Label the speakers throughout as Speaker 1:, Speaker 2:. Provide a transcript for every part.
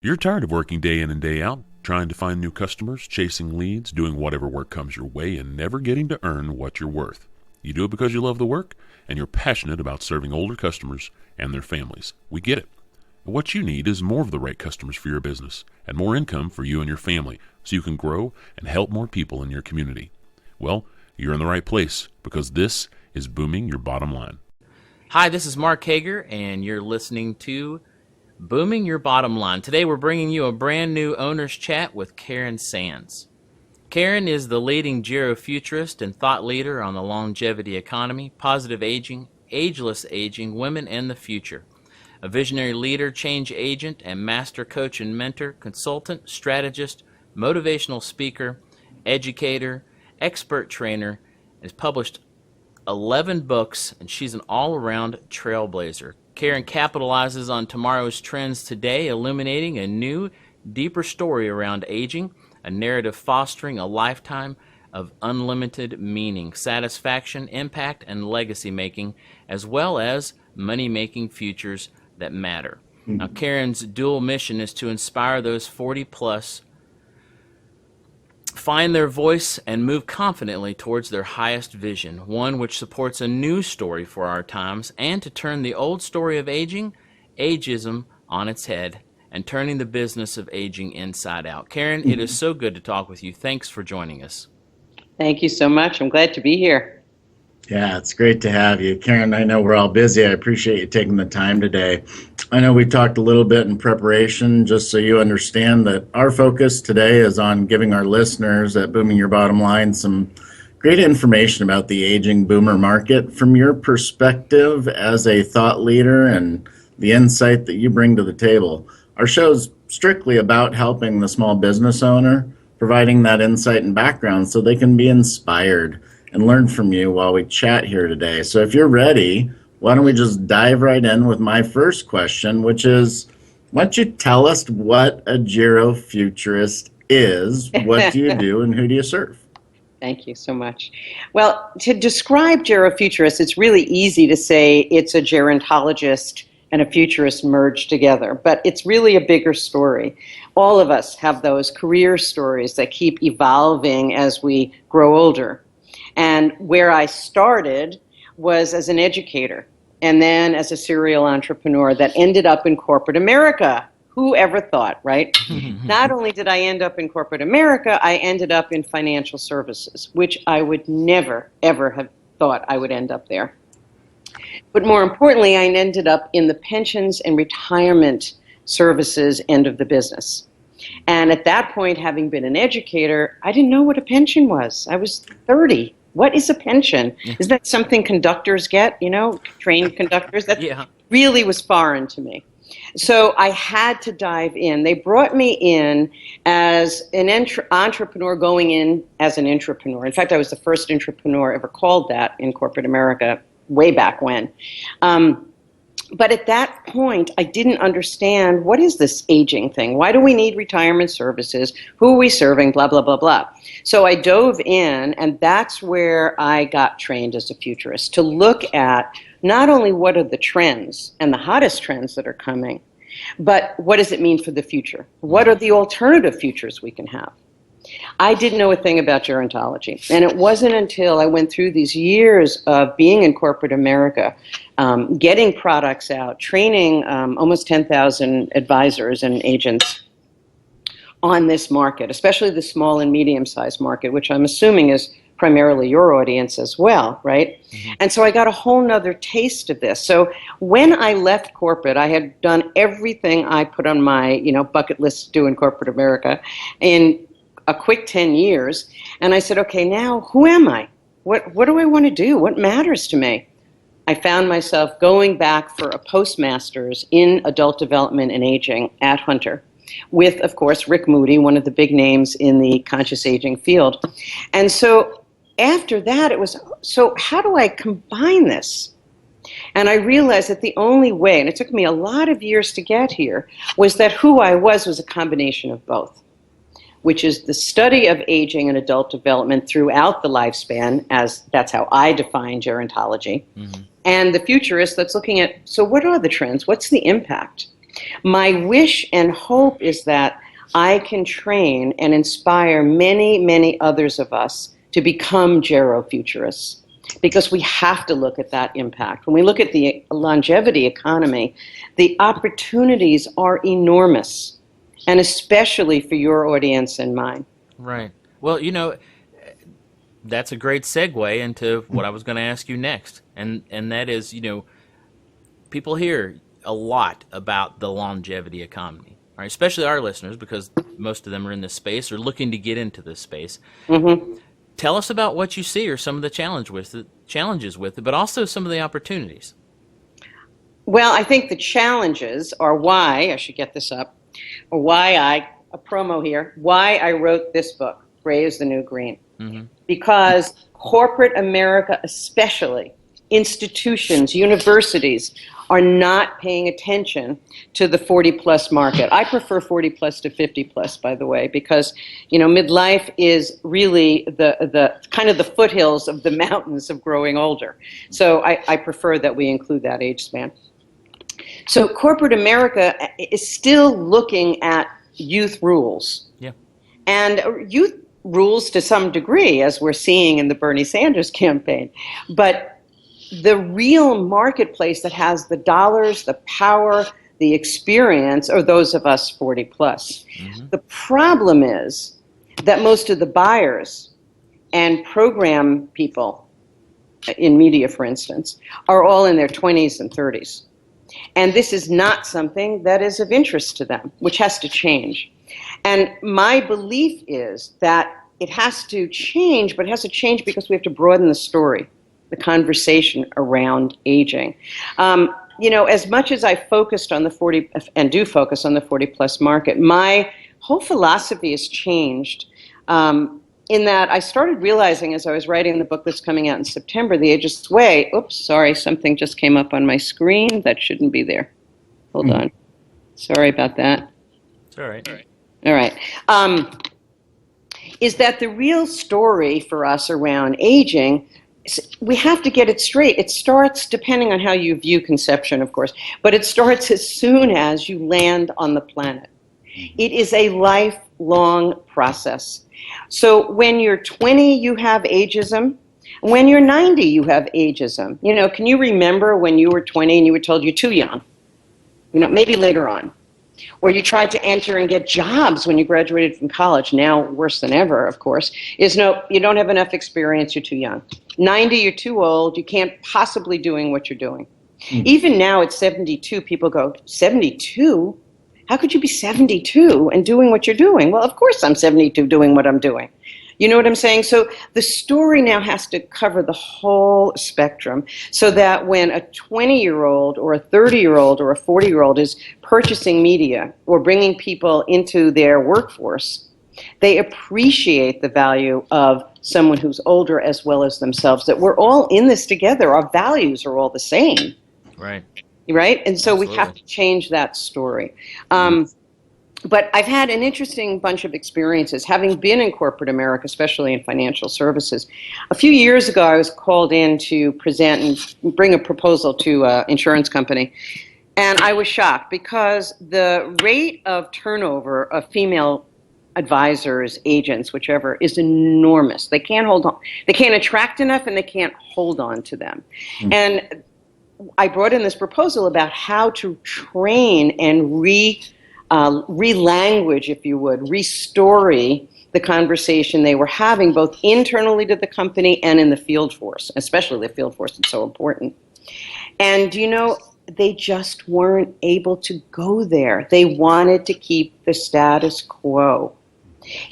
Speaker 1: You're tired of working day in and day out, trying to find new customers, chasing leads, doing whatever work comes your way, and never getting to earn what you're worth. You do it because you love the work, and you're passionate about serving older customers and their families. We get it. What you need is more of the right customers for your business, and more income for you and your family, so you can grow and help more people in your community. Well, you're in the right place, because this is Booming Your Bottom Line.
Speaker 2: Hi, this is Mark Hager, and you're listening to Booming Your Bottom Line. Today we're bringing you a brand new owner's chat with Karen Sands. Karen is the leading GeroFuturist and thought leader on the longevity economy, positive aging, ageless aging, women, and the future. A visionary leader, change agent, and master coach and mentor, consultant, strategist, motivational speaker, educator, expert trainer, has published 11 books, and she's an all-around trailblazer. Karen capitalizes on tomorrow's trends today, illuminating a new, deeper story around aging, a narrative fostering a lifetime of unlimited meaning, satisfaction, impact, and legacy making, as well as money-making futures that matter. Now, Karen's dual mission is to inspire those 40-plus find their voice and move confidently towards their highest vision, one which supports a new story for our times, and to turn the old story of aging, ageism, on its head, and turning the business of aging inside out. Karen, it is so good to talk with you. Thanks for joining us.
Speaker 3: Thank you so much. I'm glad to be here.
Speaker 4: Yeah, it's great to have you. Karen, I know we're all busy. I appreciate you taking the time today. I know we talked a little bit in preparation, just so you understand that our focus today is on giving our listeners at Booming Your Bottom Line some great information about the aging boomer market from your perspective as a thought leader and the insight that you bring to the table. Our show's strictly about helping the small business owner, providing that insight and background so they can be inspired and learn from you while we chat here today. So if you're ready, why don't we just dive right in with my first question, which is, why don't you tell us what a GeroFuturist is, what do you do, and who do you serve?
Speaker 3: Thank you so much. Well, to describe GeroFuturist, it's really easy to say it's a gerontologist and a futurist merged together, but it's really a bigger story. All of us have those career stories that keep evolving as we grow older. And where I started was as an educator and then as a serial entrepreneur that ended up in corporate America. Who ever thought, right? Not only did I end up in corporate America, I ended up in financial services, which I would never, ever have thought I would end up there. But more importantly, I ended up in the pensions and retirement services end of the business. And at that point, having been an educator, I didn't know what a pension was. I was 30. What is a pension? Is that something conductors get, trained conductors? That really was foreign to me. So I had to dive in. They brought me in as an entrepreneur going in as an intrapreneur. In fact, I was the first intrapreneur ever called that in corporate America way back when. But at that point, I didn't understand, what is this aging thing? Why do we need retirement services? Who are we serving? Blah, blah, blah, blah. So I dove in, and that's where I got trained as a futurist, to look at not only what are the trends and the hottest trends that are coming, but what does it mean for the future? What are the alternative futures we can have? I didn't know a thing about gerontology, and it wasn't until I went through these years of being in corporate America, getting products out, training almost 10,000 advisors and agents on this market, especially the small and medium-sized market, which I'm assuming is primarily your audience as well, right? And so I got a whole nother taste of this. So when I left corporate, I had done everything I put on my bucket list to do in corporate America in a quick 10 years. And I said, okay, now who am I? What do I want to do? What matters to me? I found myself going back for a postmaster's in adult development and aging at Hunter with, of course, Rick Moody, one of the big names in the conscious aging field. And so after that, it was, so how do I combine this? And I realized that the only way, and it took me a lot of years to get here, was that who I was a combination of both, which is the study of aging and adult development throughout the lifespan, as that's how I define gerontology, and the futurist that's looking at, so what are the trends? What's the impact? My wish and hope is that I can train and inspire many, many others of us to become GeroFuturists, because we have to look at that impact. When we look at the longevity economy, the opportunities are enormous, and especially for your audience and mine.
Speaker 2: Right. Well, that's a great segue into what I was going to ask you next, and that is, people hear a lot about the longevity economy, right? Especially our listeners, because most of them are in this space or looking to get into this space.
Speaker 3: Mm-hmm.
Speaker 2: Tell us about what you see or some of the challenges with it, but also some of the opportunities.
Speaker 3: Well, I think the challenges are why, I should get this up, or why a promo here, why I wrote this book, Gray is the New Green.
Speaker 2: Mm-hmm.
Speaker 3: Because corporate America, especially institutions, universities, are not paying attention to the 40-plus market. I prefer 40-plus to 50-plus, by the way, because midlife is really the kind of the foothills of the mountains of growing older. So I prefer that we include that age span. So corporate America is still looking at youth rules.
Speaker 2: Yeah.
Speaker 3: And youth rules to some degree, as we're seeing in the Bernie Sanders campaign. But the real marketplace that has the dollars, the power, the experience are those of us 40 plus. Mm-hmm. The problem is that most of the buyers and program people in media, for instance, are all in their 20s and 30s. And this is not something that is of interest to them, which has to change. And my belief is that it has to change, but it has to change because we have to broaden the story, the conversation around aging. As much as I focused on the 40 and do focus on the 40-plus market, my whole philosophy has changed in that I started realizing as I was writing the book that's coming out in September, The Ageless Way. Oops, sorry, something just came up on my screen that shouldn't be there. Hold on. Sorry about that.
Speaker 2: It's all right.
Speaker 3: All right. Is that the real story for us around aging? We have to get it straight. It starts, depending on how you view conception, of course, but it starts as soon as you land on the planet. It is a lifelong process. So when you're 20, you have ageism. When you're 90, you have ageism. Can you remember when you were 20 and you were told you're too young? Maybe later on. Or you tried to enter and get jobs when you graduated from college. Now, worse than ever, of course, is no, you don't have enough experience, you're too young. 90, you're too old, you can't possibly doing what you're doing. Mm-hmm. Even now at 72, people go, 72? How could you be 72 and doing what you're doing? Well, of course I'm 72 doing what I'm doing. You know what I'm saying? So the story now has to cover the whole spectrum so that when a 20-year-old or a 30-year-old or a 40-year-old is purchasing media or bringing people into their workforce, they appreciate the value of someone who's older as well as themselves, that we're all in this together. Our values are all the same.
Speaker 2: Right.
Speaker 3: Right? And so
Speaker 2: Absolutely.
Speaker 3: We have to change that story. But I've had an interesting bunch of experiences, having been in corporate America, especially in financial services. A few years ago, I was called in to present and bring a proposal to an insurance company. And I was shocked because the rate of turnover of female advisors, agents, whichever, is enormous. They can't hold on. They can't attract enough and they can't hold on to them. Mm-hmm. And I brought in this proposal about how to train and re-language, if you would, re-story the conversation they were having both internally to the company and in the field force, especially the field force. It's so important. And, they just weren't able to go there. They wanted to keep the status quo,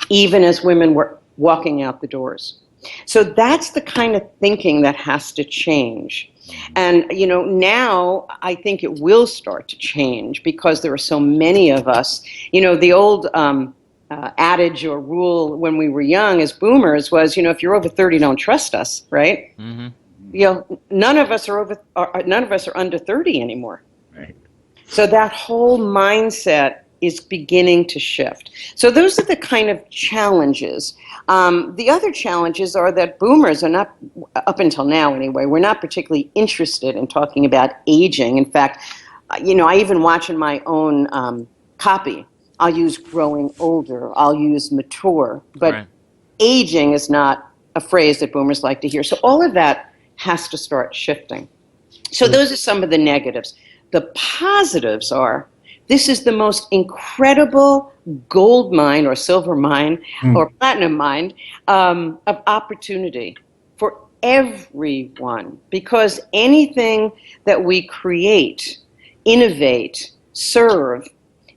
Speaker 3: even as women were walking out the doors. So that's the kind of thinking that has to change. And, now I think it will start to change because there are so many of us. The old adage or rule when we were young as boomers was, if you're over 30, don't trust us, right? Mm-hmm. None of us are under 30 anymore.
Speaker 4: Right.
Speaker 3: So that whole mindset is beginning to shift. So those are the kind of challenges. The other challenges are that boomers are not, up until now anyway, we're not particularly interested in talking about aging. In fact, I even watch in my own copy. I'll use growing older. I'll use mature. But
Speaker 2: Right.
Speaker 3: aging is not a phrase that boomers like to hear. So all of that has to start shifting. So those are some of the negatives. The positives are this is the most incredible gold mine or silver mine or platinum mine of opportunity for everyone, because anything that we create, innovate, serve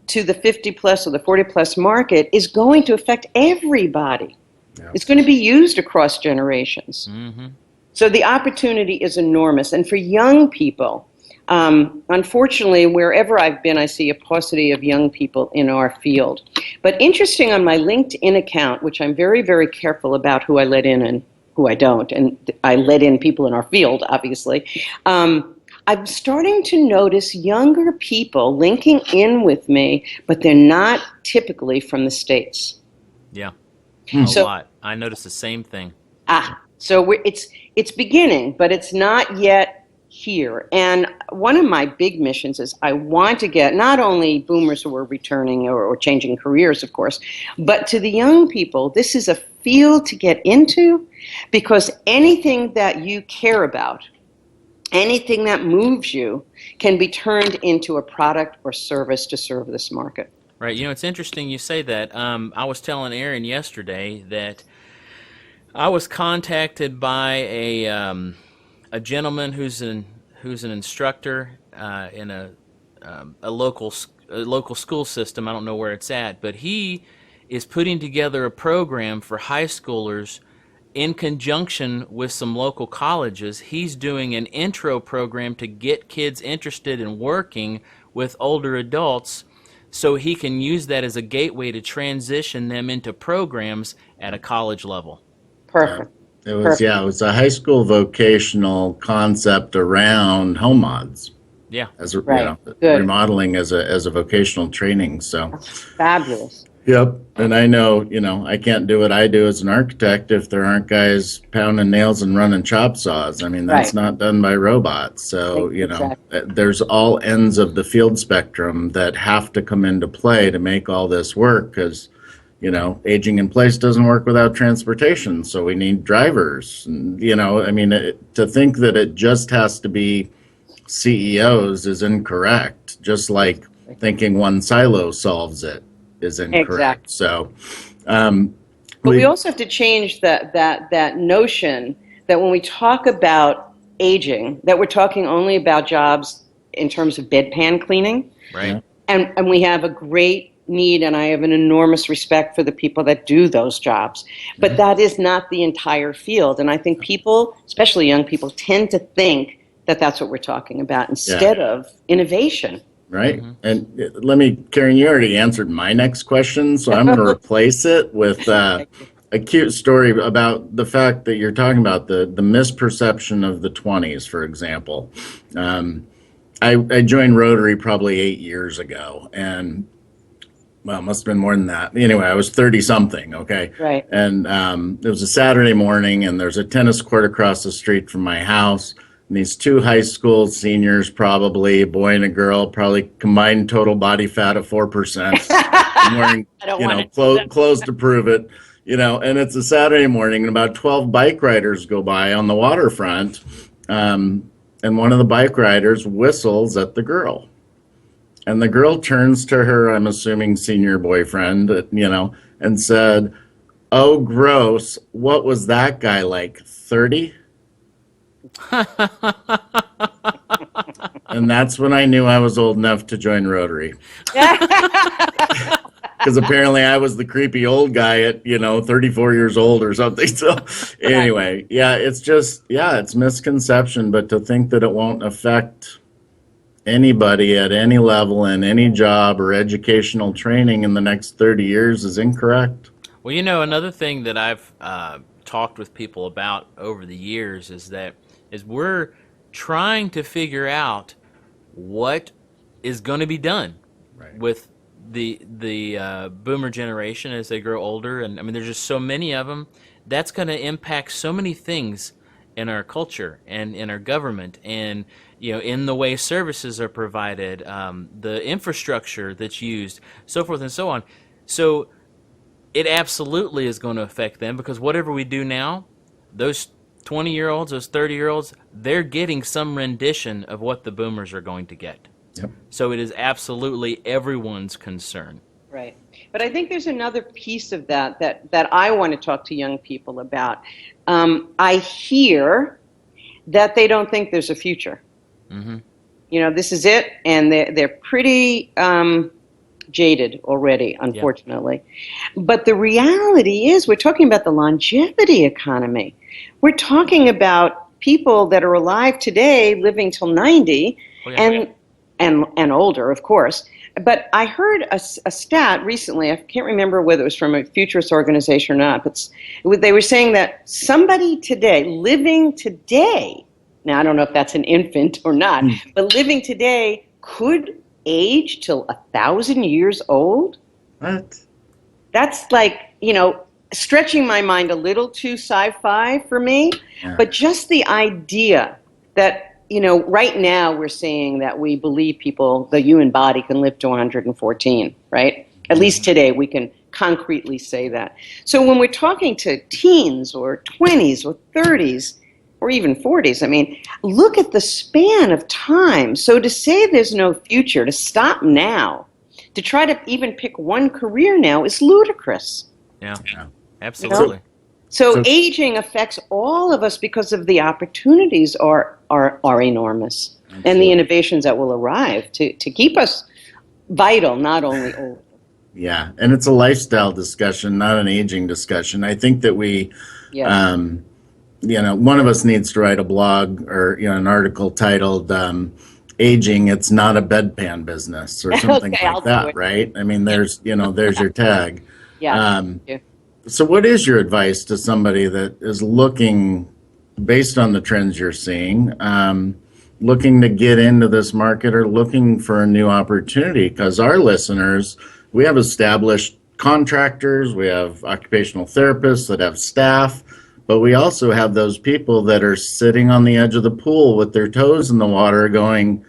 Speaker 3: to the 50 plus or the 40 plus market is going to affect everybody.
Speaker 4: Yeah.
Speaker 3: It's going to be used across generations.
Speaker 2: Mm-hmm.
Speaker 3: So the opportunity is enormous. And for young people, unfortunately, wherever I've been, I see a paucity of young people in our field. But interesting, on my LinkedIn account, which I'm very, very careful about who I let in and who I don't, and I let in people in our field, obviously, I'm starting to notice younger people linking in with me, but they're not typically from the States.
Speaker 2: Yeah.
Speaker 3: Hmm.
Speaker 2: A lot. I noticed the same thing.
Speaker 3: So it's beginning, but it's not yet here. And one of my big missions is I want to get not only boomers who are returning or changing careers, of course, but to the young people. This is a field to get into, because anything that you care about, anything that moves you, can be turned into a product or service to serve this market.
Speaker 2: Right. You know, it's interesting you say that. I was telling Aaron yesterday that I was contacted by a gentleman who's an instructor in a local school system. I don't know where it's at, but he is putting together a program for high schoolers in conjunction with some local colleges. He's doing an intro program to get kids interested in working with older adults, so he can use that as a gateway to transition them into programs at a college level.
Speaker 3: Perfect.
Speaker 4: It was a high school vocational concept around home mods.
Speaker 2: Yeah.
Speaker 4: As
Speaker 3: Right.
Speaker 4: remodeling as a vocational training. So
Speaker 3: Fabulous.
Speaker 4: Yep. And I know, I can't do what I do as an architect if there aren't guys pounding nails and running chop saws. I mean, that's not done by robots. So, there's all ends of the field spectrum that have to come into play to make all this work, because, aging in place doesn't work without transportation. So we need drivers. And, to think that it just has to be CEOs is incorrect, just like thinking one silo solves it is incorrect.
Speaker 3: Exactly.
Speaker 4: So,
Speaker 3: but we also have to change that notion that when we talk about aging, that we're talking only about jobs in terms of bedpan cleaning.
Speaker 2: Right.
Speaker 3: And we have a great need, and I have an enormous respect for the people that do those jobs. But that is not the entire field. And I think people, especially young people, tend to think that that's what we're talking about instead of innovation.
Speaker 4: Right. And Karen, you already answered my next question, so I'm going to replace it with a cute story about the fact that you're talking about the misperception of the 20s, for example. I joined Rotary probably 8 years ago, and well, it must have been more than that. Anyway, I was 30-something, okay?
Speaker 3: Right.
Speaker 4: And it was a Saturday morning, and there's a tennis court across the street from my house. And these two high school seniors, probably a boy and a girl, probably combined total body fat of 4%, wearing clothes to prove it, and it's a Saturday morning, and about 12 bike riders go by on the waterfront, and one of the bike riders whistles at the girl. And the girl turns to her, I'm assuming senior boyfriend, and said, "Oh, gross, what was that guy like, 30? And that's when I knew I was old enough to join Rotary. Because apparently I was the creepy old guy at, 34 years old or something. So anyway, it's misconception, but to think that it won't affect anybody at any level in any job or educational training in the next 30 years is incorrect.
Speaker 2: Well, another thing that I've talked with people about over the years is we're trying to figure out what is going to be done with the boomer generation as they grow older. And I mean, there's just so many of them. That's going to impact so many things in our culture and in our government. And, in the way services are provided, the infrastructure that's used, so forth and so on. So it absolutely is going to affect them, because whatever we do now, those 20-year-olds, those 30-year-olds, they're getting some rendition of what the boomers are going to get.
Speaker 4: Yep.
Speaker 2: So it is absolutely everyone's concern.
Speaker 3: Right. But I think there's another piece of that I want to talk to young people about. I hear that they don't think there's a future.
Speaker 2: Mm-hmm.
Speaker 3: This is it, and they're pretty jaded already, unfortunately. Yeah. But the reality is, we're talking about the longevity economy. We're talking about people that are alive today, living till 90, and older, of course. But I heard a stat recently. I can't remember whether it was from a futurist organization or not. But they were saying that somebody today, living today, now I don't know if that's an infant or not, but living today could age till 1,000 years old.
Speaker 4: What?
Speaker 3: That's like, stretching my mind a little too sci-fi for me. Yeah. But just the idea that, right now we're saying that we believe the human body can live to 114, right? At least today we can concretely say that. So when we're talking to teens or 20s or 30s or even 40s, look at the span of time. So to say there's no future, to stop now, to try to even pick one career now is ludicrous.
Speaker 2: Yeah, absolutely.
Speaker 3: So aging affects all of us because of the opportunities are enormous. Absolutely. And the innovations that will arrive to keep us vital, not only old.
Speaker 4: Yeah, and it's a lifestyle discussion, not an aging discussion. I think that we, one of us needs to write a blog or an article titled "Aging, It's Not a Bedpan Business" or something like that, right? There's your tag.
Speaker 3: Yeah.
Speaker 4: So what is your advice to somebody that is looking, based on the trends you're seeing, looking to get into this market or looking for a new opportunity? Because our listeners, we have established contractors, we have occupational therapists that have staff, but we also have those people that are sitting on the edge of the pool with their toes in the water going,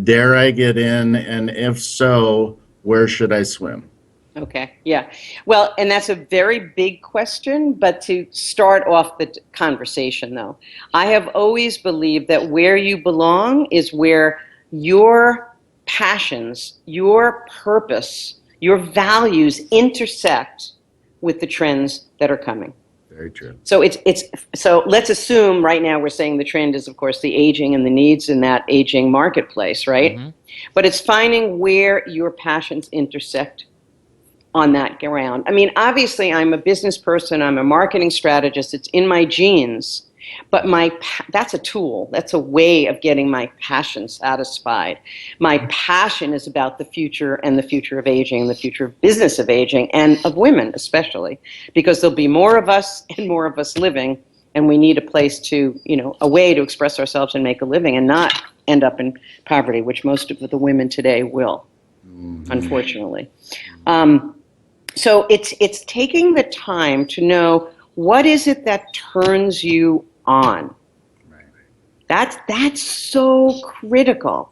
Speaker 4: dare I get in? And if so, where should I swim?
Speaker 3: Okay, yeah. Well, and that's a very big question, but to start off the conversation, though, I have always believed that where you belong is where your passions, your purpose, your values intersect with the trends that are coming.
Speaker 4: Very true.
Speaker 3: So so let's assume right now we're saying the trend is, of course, the aging and the needs in that aging marketplace, right? Mm-hmm. But it's finding where your passions intersect on that ground. Obviously, I'm a business person. I'm a marketing strategist. It's in my genes. But that's a tool. That's a way of getting my passion satisfied. My passion is about the future and the future of aging, and the future of business of aging, and of women especially, because there'll be more of us and more of us living, and we need a place to, a way to express ourselves and make a living and not end up in poverty, which most of the women today will, unfortunately. So it's taking the time to know what is it that turns you on. Right. That's so critical.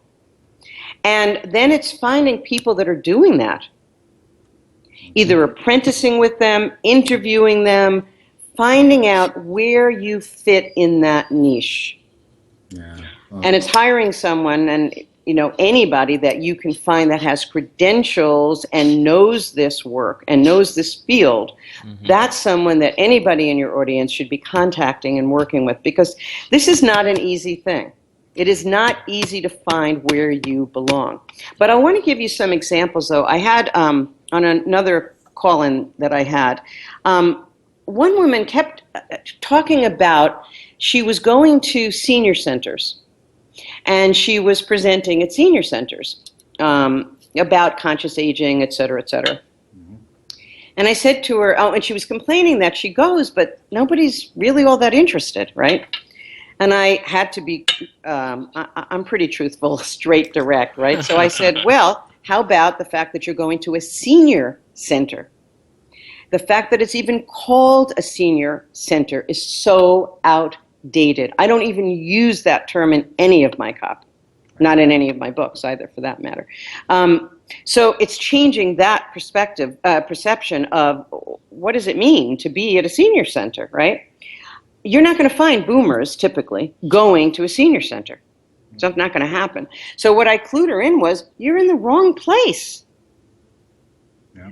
Speaker 3: And then it's finding people that are doing that. Either apprenticing with them, interviewing them, finding out where you fit in that niche. Yeah. Well, and it's hiring someone and anybody that you can find that has credentials and knows this work and knows this field. Mm-hmm. That's someone that anybody in your audience should be contacting and working with, because this is not an easy thing. It is not easy to find where you belong. But I want to give you some examples, though. I had, on another call-in that I had, one woman kept talking about she was going to senior centers. And she was presenting at senior centers about conscious aging, et cetera, et cetera. Mm-hmm. And I said to her, and she was complaining that she goes, but nobody's really all that interested, right? And I had to be, I'm pretty truthful, straight, direct, right? So I said, well, how about the fact that you're going to a senior center? The fact that it's even called a senior center is so outdated. I don't even use that term in any of my copy. Not in any of my books either, for that matter. So it's changing that perception of what does it mean to be at a senior center, right? You're not going to find boomers, typically, going to a senior center. It's not going to happen. So what I clued her in was, you're in the wrong place.
Speaker 4: Yeah.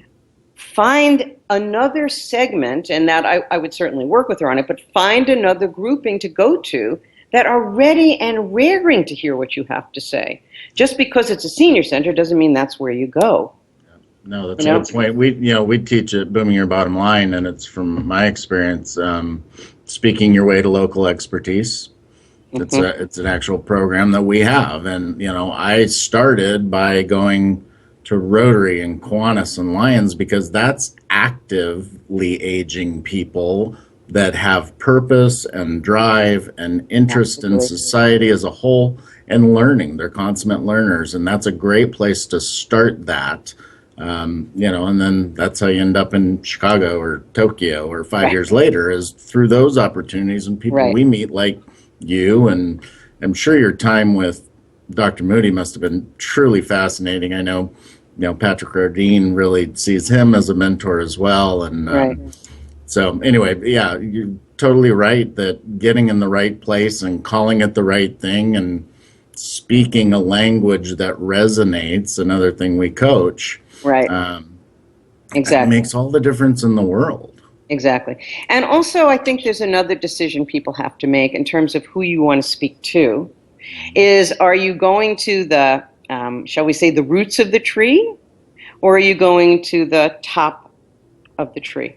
Speaker 3: Find another segment, and that I would certainly work with her on it, but find another grouping to go to that are ready and raring to hear what you have to say. Just because it's a senior center doesn't mean that's where you go.
Speaker 4: No, that's a good point. We teach at Booming Your Bottom Line, and it's from my experience, speaking your way to local expertise. It's an actual program that we have, and I started by going to Rotary and Kiwanis and Lions because that's actively aging people that have purpose and drive and interest in society as a whole and learning. They're consummate learners, and that's a great place to start that. And then that's how you end up in Chicago or Tokyo or 5 years later, is through those opportunities and people we meet like you. And I'm sure your time with Dr. Moody must have been truly fascinating. I know, Patrick Rodine really sees him as a mentor as well. And so anyway, yeah, you're totally right that getting in the right place and calling it the right thing and speaking a language that resonates, another thing we coach.
Speaker 3: Exactly.
Speaker 4: Makes all the difference in the world.
Speaker 3: Exactly. And also, I think there's another decision people have to make in terms of who you want to speak to. Is, are you going to the, shall we say, the roots of the tree, or are you going to the top of the tree?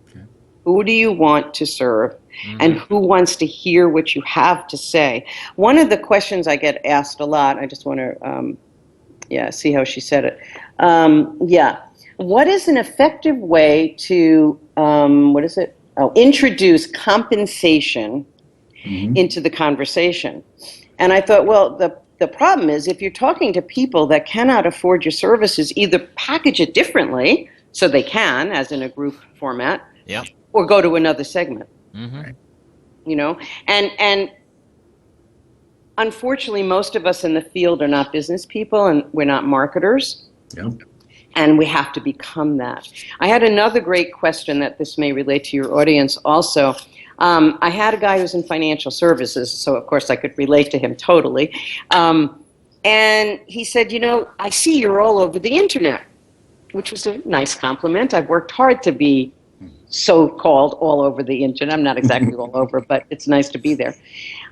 Speaker 3: Okay. Who do you want to serve? And who wants to hear what you have to say? One of the questions I get asked a lot, I just want to, see how she said it. What is an effective way to, introduce compensation into the conversation? And I thought, well, the problem is if you're talking to people that cannot afford your services, either package it differently so they can, as in a group format, or go to another segment. And unfortunately, most of us in the field are not business people, and we're not marketers. And we have to become that. I had another great question that this may relate to your audience also. I had a guy who's in financial services, so of course I could relate to him totally. And he said, I see you're all over the internet, which was a nice compliment. I've worked hard to be so-called all over the internet. I'm not exactly all over, but it's nice to be there.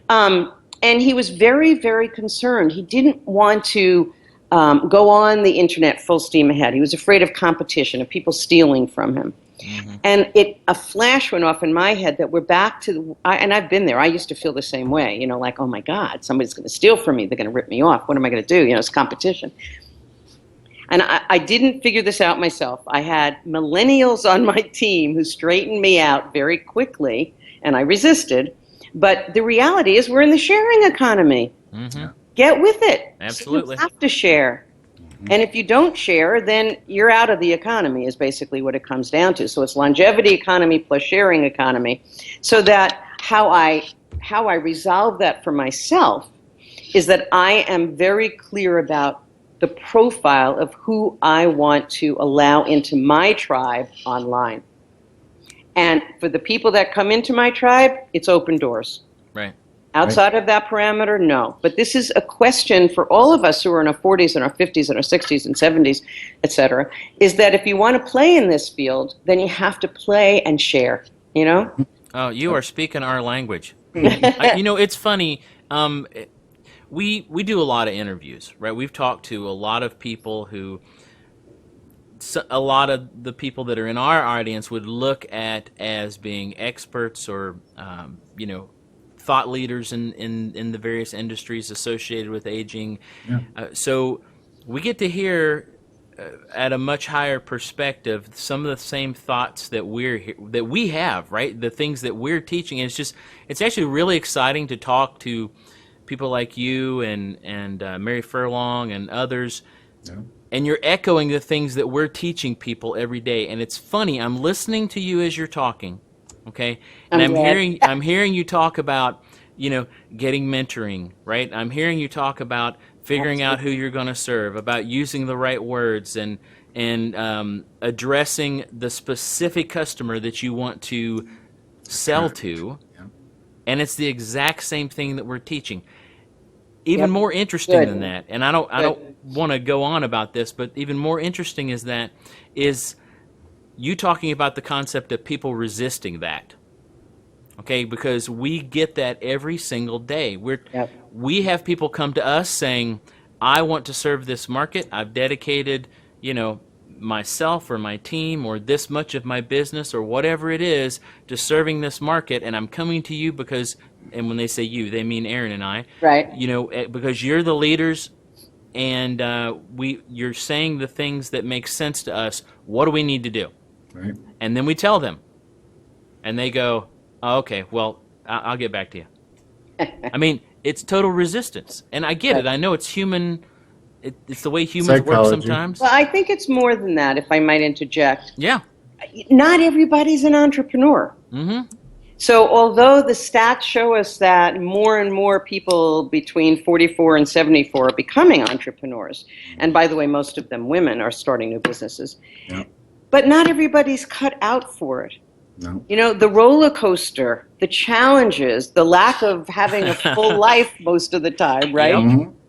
Speaker 3: And he was very, very concerned. He didn't want to go on the internet full steam ahead. He was afraid of competition, of people stealing from him. And a flash went off in my head that we're back to, and I've been there. I used to feel the same way, like, oh my God, somebody's going to steal from me. They're going to rip me off. What am I going to do? It's competition. And I didn't figure this out myself. I had millennials on my team who straightened me out very quickly, and I resisted. But the reality is we're in the sharing economy. Get with it.
Speaker 2: Absolutely.
Speaker 3: So you have to share. And if you don't share, then you're out of the economy is basically what it comes down to. So it's longevity economy plus sharing economy. So that how I resolve that for myself is that I am very clear about the profile of who I want to allow into my tribe online. And for the people that come into my tribe, it's open doors.
Speaker 2: Right.
Speaker 3: Outside of that parameter, no. But this is a question for all of us who are in our 40s and our 50s and our 60s and 70s, et cetera, is that if you want to play in this field, then you have to play and share,
Speaker 2: Oh, you are speaking our language. It's funny. We do a lot of interviews, right? We've talked to a lot of people who, a lot of the people that are in our audience would look at as being experts or, thought leaders in the various industries associated with aging. So we get to hear at a much higher perspective some of the same thoughts that we have, right? The things that we're teaching. And it's actually really exciting to talk to people like you and Mary Furlong and others. And you're echoing the things that we're teaching people every day. And it's funny, I'm listening to you as you're talking. Okay, and I'm hearing you talk about, getting mentoring, right? I'm hearing you talk about figuring out who
Speaker 3: Absolutely.
Speaker 2: you're going to serve, about using the right words, and addressing the specific customer that you want to sell to.
Speaker 4: Yeah.
Speaker 2: And it's the exact same thing that we're teaching. Even
Speaker 3: Yep.
Speaker 2: more interesting
Speaker 3: Good.
Speaker 2: than that, and I don't want to go on about this, but even more interesting is you talking about the concept of people resisting that. Okay, because we get that every single day.
Speaker 3: Yep.
Speaker 2: We have people come to us saying, I want to serve this market. I've dedicated, myself or my team or this much of my business or whatever it is to serving this market, and I'm coming to you because, and when they say you, they mean Aaron and I,
Speaker 3: Right.
Speaker 2: because you're the leaders, and you're saying the things that make sense to us. What do we need to do?
Speaker 4: Right.
Speaker 2: And then we tell them, and they go, oh, okay, well, I'll get back to you. I mean, it's total resistance, and I get it. I know it's human. It's the way humans work
Speaker 4: Psychology.
Speaker 2: sometimes.
Speaker 3: Well, I think it's more than that, if I might interject.
Speaker 2: Yeah.
Speaker 3: Not everybody's an entrepreneur.
Speaker 2: Mm-hmm.
Speaker 3: So although the stats show us that more and more people between 44 and 74 are becoming entrepreneurs, and by the way, most of them women are starting new businesses,
Speaker 4: Yeah.
Speaker 3: but not everybody's cut out for it.
Speaker 4: No.
Speaker 3: The roller coaster, the challenges, the lack of having a full life most of the time, right?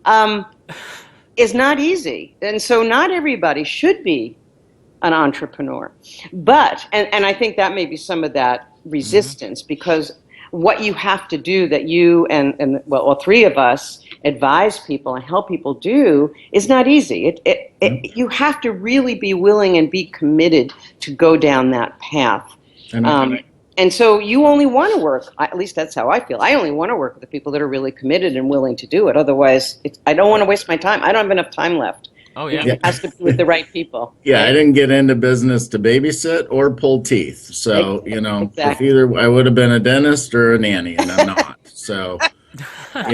Speaker 2: Yep.
Speaker 3: Is not easy. And so not everybody should be an entrepreneur. But, and I think that may be some of that resistance, because what you have to do that you and well, all three of us advise people and help people do is not easy. You have to really be willing and be committed to go down that path. And so you only want to work, at least that's how I feel, I only want to work with the people that are really committed and willing to do it. Otherwise, I don't want to waste my time. I don't have enough time left.
Speaker 2: Oh, yeah.
Speaker 3: It has to be with the right people.
Speaker 4: Yeah, I didn't get into business to babysit or pull teeth. So,
Speaker 3: Exactly.
Speaker 4: if either I would have been a dentist or a nanny, and I'm not. So,
Speaker 3: Exactly.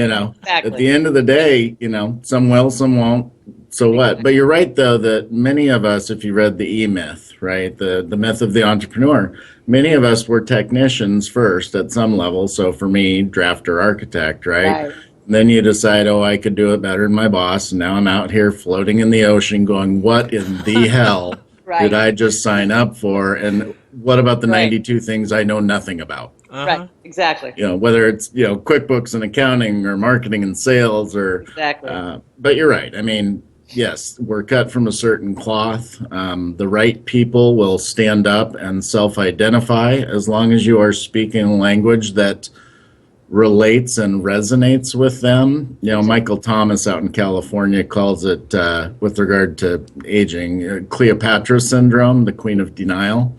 Speaker 4: at the end of the day, some will, some won't. So what? But you're right, though, that many of us, if you read the E-Myth, right, the myth of the entrepreneur, many of us were technicians first at some level. So for me, drafter, architect, right? Then you decide, I could do it better than my boss. And now I'm out here floating in the ocean going, what in the hell did I just sign up for? And what about the 92 things I know nothing about?
Speaker 3: Right, exactly.
Speaker 4: Whether it's, QuickBooks and accounting or marketing and sales or.
Speaker 3: Exactly.
Speaker 4: But you're right. I mean, yes, we're cut from a certain cloth. The right people will stand up and self-identify as long as you are speaking a language that relates and resonates with them. Michael Thomas out in California calls it, with regard to aging, Cleopatra syndrome, the queen of denial.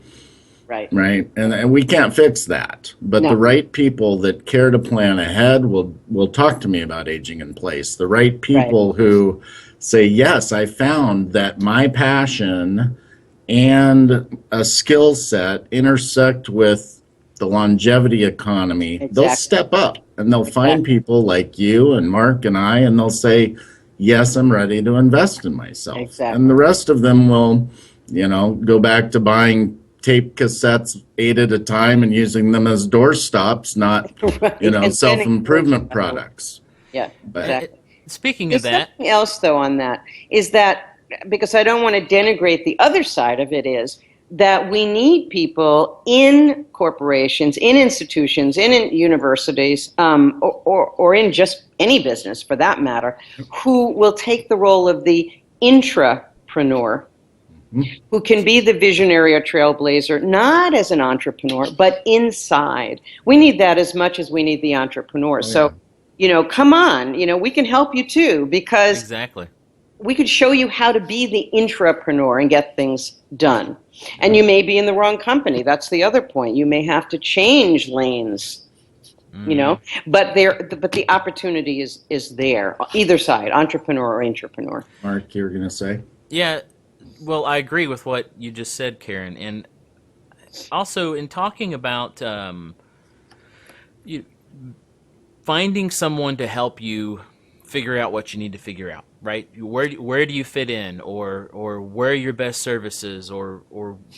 Speaker 3: Right.
Speaker 4: Right. And we can't fix that. But the right people that care to plan ahead will talk to me about aging in place. The right people who say, yes, I found that my passion and a skill set intersect with the longevity economy.
Speaker 3: Exactly.
Speaker 4: They'll step up and they'll find people like you and Mark and I, and they'll say, yes, I'm ready to invest in myself.
Speaker 3: Exactly.
Speaker 4: And the rest of them will, go back to buying tape cassettes 8 at a time and using them as doorstops, not, self-improvement products.
Speaker 3: Yeah,
Speaker 4: But,
Speaker 3: exactly.
Speaker 2: Speaking
Speaker 3: There's
Speaker 2: of that,
Speaker 3: something else, though, on that, is that, because I don't want to denigrate the other side of it, is that we need people in corporations, in institutions, in universities, or in just any business for that matter, who will take the role of the intrapreneur, who can be the visionary or trailblazer, not as an entrepreneur, but inside. We need that as much as we need the entrepreneur. So, come on, we can help you too, because
Speaker 2: exactly.
Speaker 3: we could show you how to be the intrapreneur and get things done. And you may be in the wrong company. That's the other point. You may have to change lanes, but the opportunity is there, either side, entrepreneur or intrapreneur.
Speaker 4: Mark, you were going to say?
Speaker 2: Yeah, well, I agree with what you just said, Karen. And also in talking about finding someone to help you figure out what you need to figure out, right? Where do you fit in, or where are your best services, or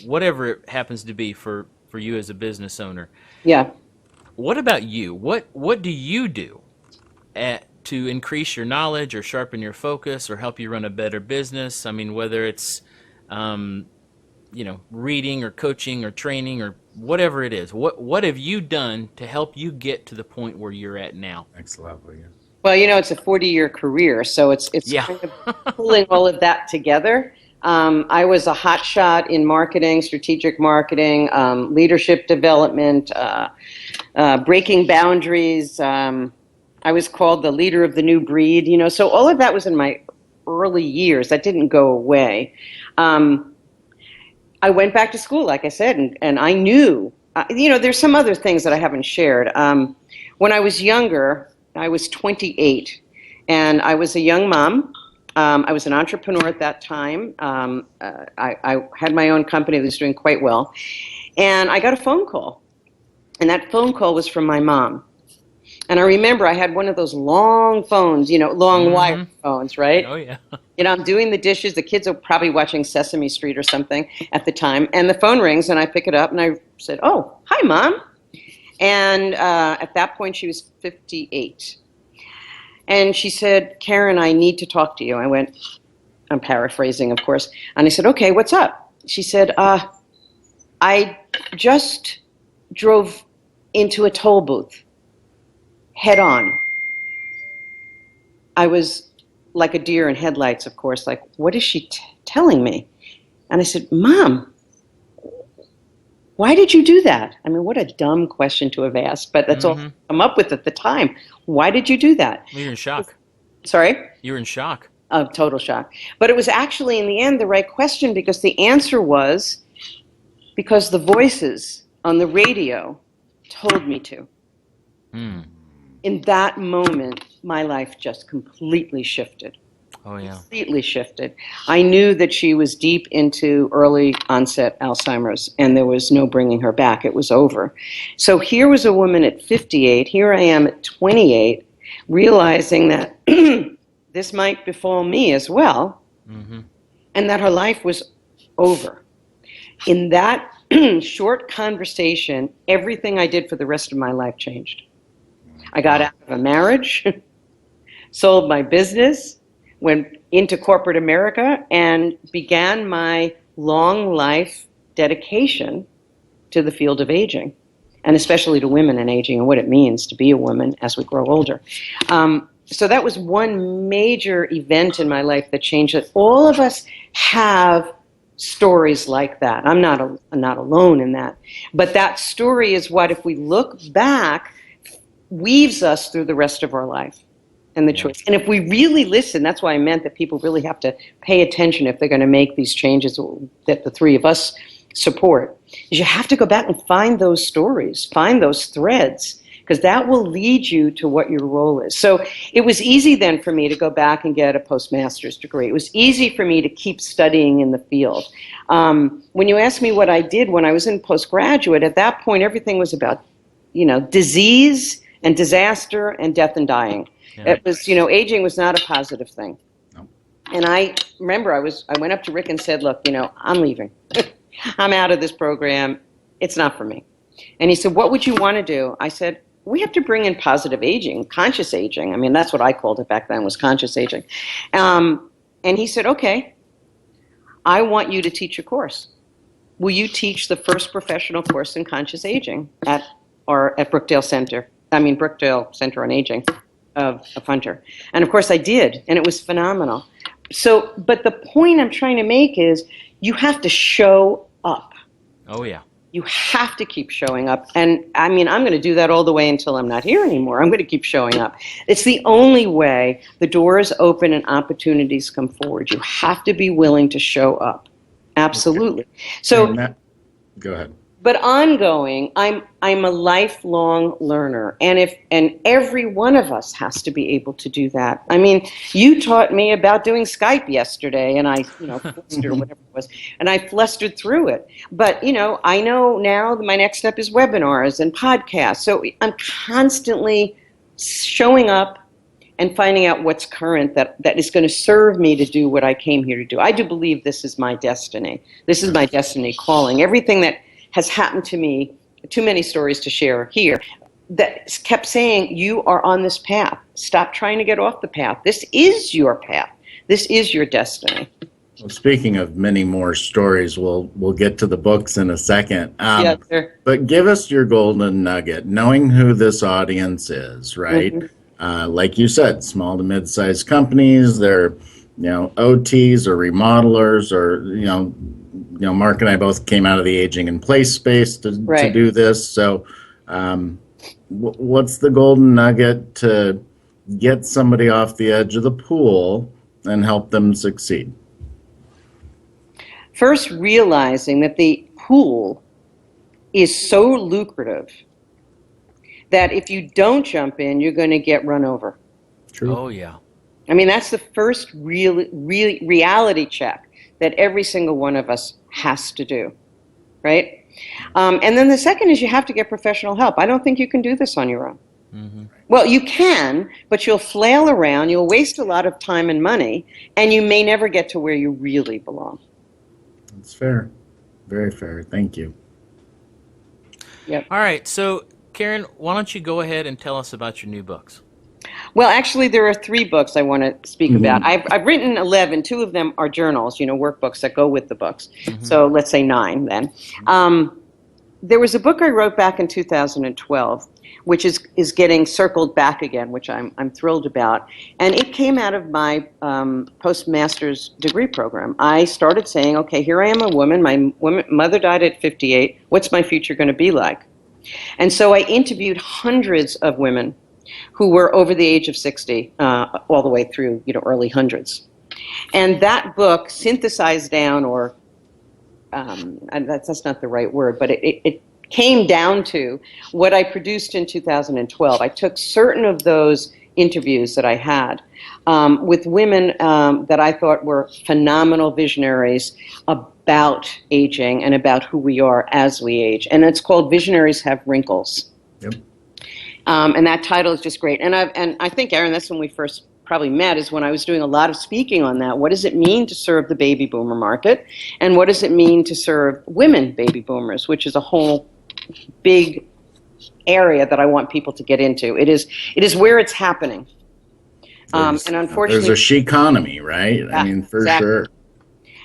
Speaker 2: whatever it happens to be for you as a business owner.
Speaker 3: Yeah.
Speaker 2: What about you? What do you do to increase your knowledge or sharpen your focus or help you run a better business? I mean, whether it's, reading or coaching or training or whatever it is, what have you done to help you get to the point where you're at now?
Speaker 4: Next level, yeah.
Speaker 3: Well, it's a 40-year career, so it's kind of pulling all of that together. I was a hotshot in marketing, strategic marketing, leadership development, breaking boundaries. I was called the leader of the new breed, so all of that was in my early years. That didn't go away. I went back to school, like I said, and I knew, there's some other things that I haven't shared. When I was younger, I was 28, and I was a young mom. I was an entrepreneur at that time. I had my own company that was doing quite well. And I got a phone call. And that phone call was from my mom. And I remember I had one of those long phones, long wire phones, right?
Speaker 2: Oh, yeah.
Speaker 3: I'm doing the dishes. The kids are probably watching Sesame Street or something at the time. And the phone rings, and I pick it up, and I said, "Oh, hi, Mom." And at that point, she was 58. And she said, "Karen, I need to talk to you." I went, I'm paraphrasing, of course. And I said, "Okay, what's up?" She said, "I just drove into a toll booth, head on." I was like a deer in headlights, of course, like, what is she telling me? And I said, "Mom, why did you do that?" I mean, what a dumb question to have asked, but that's all I come up with at the time. Why did you do that?
Speaker 2: You were in shock.
Speaker 3: Sorry?
Speaker 2: You were in shock.
Speaker 3: Total shock. But it was actually, in the end, the right question, because the answer was because the voices on the radio told me to. In that moment, my life just completely shifted.
Speaker 2: Oh, yeah.
Speaker 3: Completely shifted. I knew that she was deep into early onset Alzheimer's, and there was no bringing her back. It was over. So here was a woman at 58. Here I am at 28, realizing that this might befall me as well, and that her life was over. In that short conversation, everything I did for the rest of my life changed. I got out of a marriage, sold my business, went into corporate America, and began my long life dedication to the field of aging, and especially to women and aging and what it means to be a woman as we grow older. So that was one major event in my life that changed it. All of us have stories like that. I'm not alone in that. But that story is what, if we look back, weaves us through the rest of our life and the choice. And if we really listen, that's why I meant that people really have to pay attention if they're going to make these changes that the three of us support, is you have to go back and find those stories, find those threads, because that will lead you to what your role is. So it was easy then for me to go back and get a postmaster's degree. It was easy for me to keep studying in the field. When you ask me what I did when I was in postgraduate, at that point everything was about, disease and disaster and death and dying. Yeah. It was, aging was not a positive thing. No. And I remember I went up to Rick and said, "Look, I'm leaving. I'm out of this program. It's not for me." And he said, "What would you want to do?" I said, "We have to bring in positive aging, conscious aging." I mean, that's what I called it back then, was conscious aging. And he said, "Okay, I want you to teach a course. Will you teach the first professional course in conscious aging at Brookdale Center on Aging of Hunter?" And of course I did, and it was phenomenal. So, but the point I'm trying to make is you have to show up.
Speaker 2: Oh, yeah.
Speaker 3: You have to keep showing up. And I mean, I'm going to do that all the way until I'm not here anymore. I'm going to keep showing up. It's the only way the doors open and opportunities come forward. You have to be willing to show up. Absolutely. So,
Speaker 4: go ahead.
Speaker 3: But ongoing, I'm a lifelong learner, and every one of us has to be able to do that. I mean, you taught me about doing Skype yesterday, and I, flustered or whatever it was, and I flustered through it. But I know now that my next step is webinars and podcasts. So I'm constantly showing up and finding out what's current that is going to serve me to do what I came here to do. I do believe this is my destiny. This is my destiny calling. Everything that has happened to me, too many stories to share here. that kept saying, you are on this path. Stop trying to get off the path. This is your path. This is your destiny.
Speaker 4: Well, speaking of many more stories, we'll get to the books in a second.
Speaker 3: Yeah, sure.
Speaker 4: But give us your golden nugget, knowing who this audience is, right? Mm-hmm. Like you said, small to mid-sized companies, they're, OTs or remodelers, or, Mark and I both came out of the aging in place space to do this. So what's the golden nugget to get somebody off the edge of the pool and help them succeed?
Speaker 3: First, realizing that the pool is so lucrative that if you don't jump in, you're going to get run over.
Speaker 4: True.
Speaker 2: Oh, yeah.
Speaker 3: I mean, that's the first reality check that every single one of us has to do, right? And then the second is you have to get professional help. I don't think you can do this on your own. Mm-hmm. Well, you can, but you'll flail around, you'll waste a lot of time and money, and you may never get to where you really belong.
Speaker 4: That's fair. Very fair. Thank you.
Speaker 3: Yep.
Speaker 2: All right. So, Karen, why don't you go ahead and tell us about your new books?
Speaker 3: Well, actually, there are 3 books I want to speak about. I've written 11. 2 of them are journals, workbooks that go with the books. So let's say 9 then. There was a book I wrote back in 2012, which is getting circled back again, which I'm thrilled about. And it came out of my postmaster's degree program. I started saying, okay, here I am, a woman. My mother died at 58. What's my future going to be like? And so I interviewed hundreds of women who were over the age of 60, all the way through, early hundreds. And that book synthesized down, or that's not the right word, but it came down to what I produced in 2012. I took certain of those interviews that I had with women that I thought were phenomenal visionaries about aging and about who we are as we age. And it's called Visionaries Have Wrinkles.
Speaker 4: Yep.
Speaker 3: And that title is just great. And I think, Aaron, that's when we first probably met, is when I was doing a lot of speaking on that. What does it mean to serve the baby boomer market? And what does it mean to serve women baby boomers, which is a whole big area that I want people to get into. It is where it's happening. And unfortunately,
Speaker 4: there's a she economy, right?
Speaker 3: Yeah,
Speaker 4: I mean, for
Speaker 3: exactly.
Speaker 4: sure.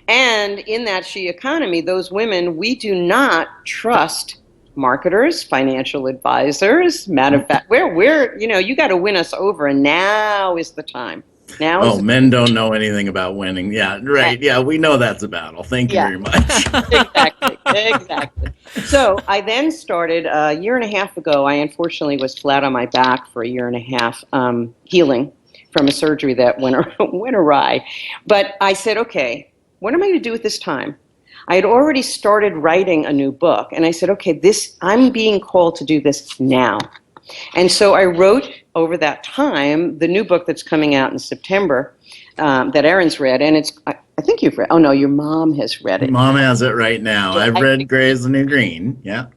Speaker 3: And in that she economy, those women, we do not trust marketers, financial advisors. Matter of fact, we're you got to win us over, and now is the time.
Speaker 4: Men don't know anything about winning. Yeah, right. Yeah, we know that's a battle. Thank you very much.
Speaker 3: Exactly. So I then started a year and a half ago. I unfortunately was flat on my back for a year and a half, healing from a surgery that went awry. But I said, okay, what am I going to do with this time? I had already started writing a new book, and I said, okay, I'm being called to do this now. And so I wrote over that time the new book that's coming out in September that Aaron's read, and I think you've read. Oh no, your mom has read it.
Speaker 4: Mom has it right now. I've read Gray is the New Green. Yeah.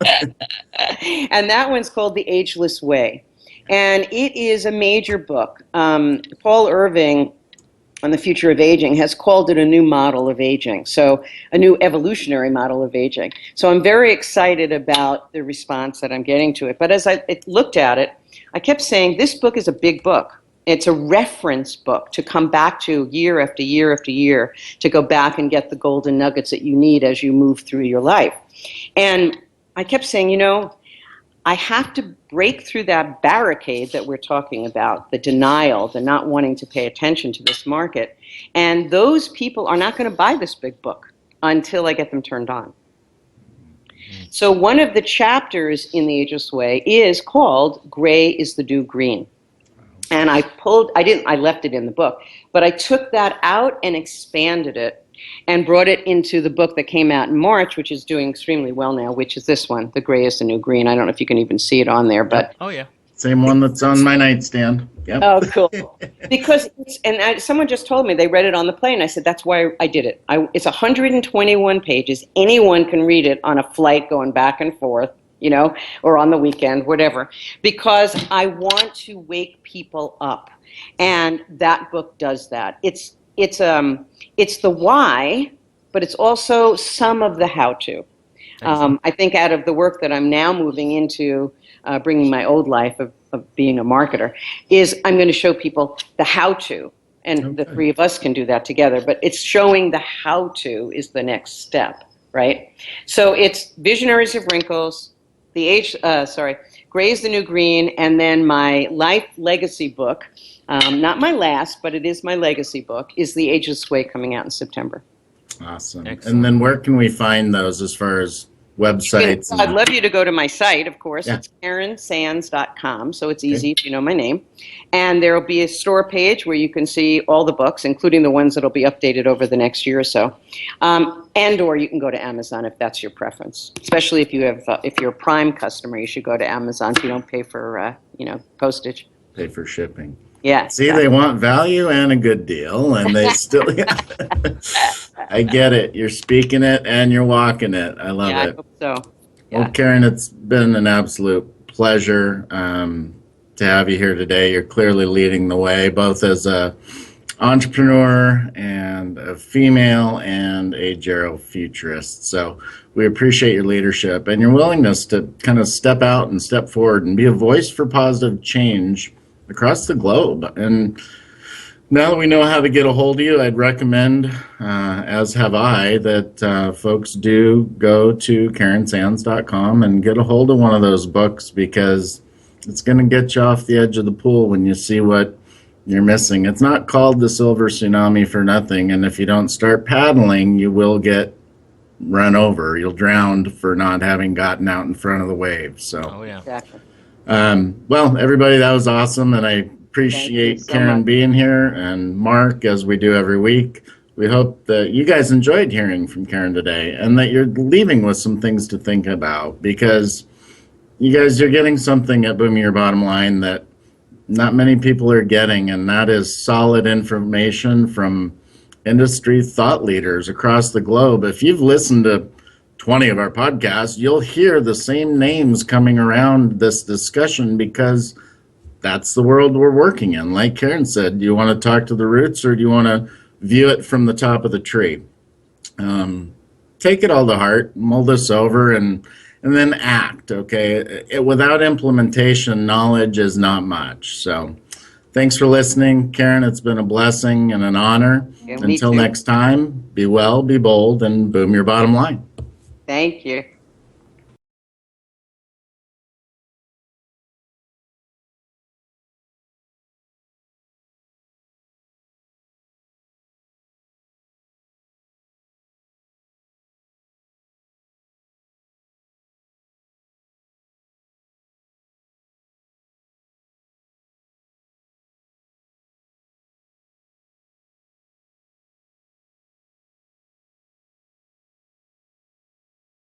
Speaker 3: And that one's called The Ageless Way, and it is a major book. Paul Irving, on the future of aging, has called it a new model of aging, so a new evolutionary model of aging. So I'm very excited about the response that I'm getting to it. But as I looked at it, I kept saying, this book is a big book. It's a reference book to come back to year after year after year, to go back and get the golden nuggets that you need as you move through your life. And I kept saying, I have to break through that barricade that we're talking about, the denial, the not wanting to pay attention to this market. And those people are not going to buy this big book until I get them turned on. So one of the chapters in The Ageless Way is called Gray is the New Green. And I left it in the book, but I took that out and expanded it and brought it into the book that came out in March, which is doing extremely well now, which is this one, The Gray is the New Green. I don't know if you can even see it on there, but...
Speaker 2: Oh, yeah.
Speaker 4: Same one that's on my nightstand. Yep.
Speaker 3: Oh, cool. Because someone just told me they read it on the plane. I said, that's why I did it. It's 121 pages. Anyone can read it on a flight going back and forth, or on the weekend, whatever, because I want to wake people up. And that book does that. It's the why, but it's also some of the how-to. I think out of the work that I'm now moving into, bringing my old life of being a marketer, is I'm going to show people the how-to. And the three of us can do that together. But it's showing the how-to is the next step, right? So it's Visionaries of Wrinkles, Gray's the New Green, and then my life legacy book, not my last, but it is my legacy book, is The Ageless Way, coming out in September.
Speaker 4: Awesome.
Speaker 2: Excellent.
Speaker 4: And then where can we find those as far as websites?
Speaker 3: I'd love you to go to my site, of course.
Speaker 4: Yeah.
Speaker 3: It's KarenSands.com, so it's easy if you know my name. And there will be a store page where you can see all the books, including the ones that will be updated over the next year or so. Or you can go to Amazon if that's your preference. Especially if you're a Prime customer, you should go to Amazon so you don't pay for postage.
Speaker 4: Pay for shipping.
Speaker 3: Yeah.
Speaker 4: See, they want value and a good deal, and they still. I get it. You're speaking it and you're walking it. I love it.
Speaker 3: I hope so. Yeah.
Speaker 4: Well, Karen, it's been an absolute pleasure to have you here today. You're clearly leading the way, both as a entrepreneur and a female and a GeroFuturist. So we appreciate your leadership and your willingness to kind of step out and step forward and be a voice for positive change across the globe. And now that we know how to get a hold of you, I'd recommend, as have I, that folks do go to KarenSands.com and get a hold of one of those books, because it's going to get you off the edge of the pool when you see what you're missing. It's not called the Silver Tsunami for nothing, and if you don't start paddling, you will get run over. You'll drown for not having gotten out in front of the waves. So,
Speaker 2: Oh, yeah.
Speaker 3: Exactly.
Speaker 4: well, everybody, that was awesome, and I appreciate
Speaker 3: so
Speaker 4: Karen
Speaker 3: much.
Speaker 4: being here, and Mark, as we do every week. We hope that you guys enjoyed hearing from Karen today, and that you're leaving with some things to think about, because you guys are getting something at Booming Your Bottom Line that not many people are getting, and that is solid information from industry thought leaders across the globe. If you've listened to 20 of our podcasts, you'll hear the same names coming around this discussion, because that's the world we're working in. Like Karen said, do you want to talk to the roots, or do you want to view it from the top of the tree? Take it all to heart, mull this over, and then act, okay? Without implementation, knowledge is not much. So thanks for listening, Karen. It's been a blessing and an honor.
Speaker 3: Yeah, me
Speaker 4: Until
Speaker 3: too.
Speaker 4: next time, be well, be bold, and boom your bottom line.
Speaker 3: Thank you.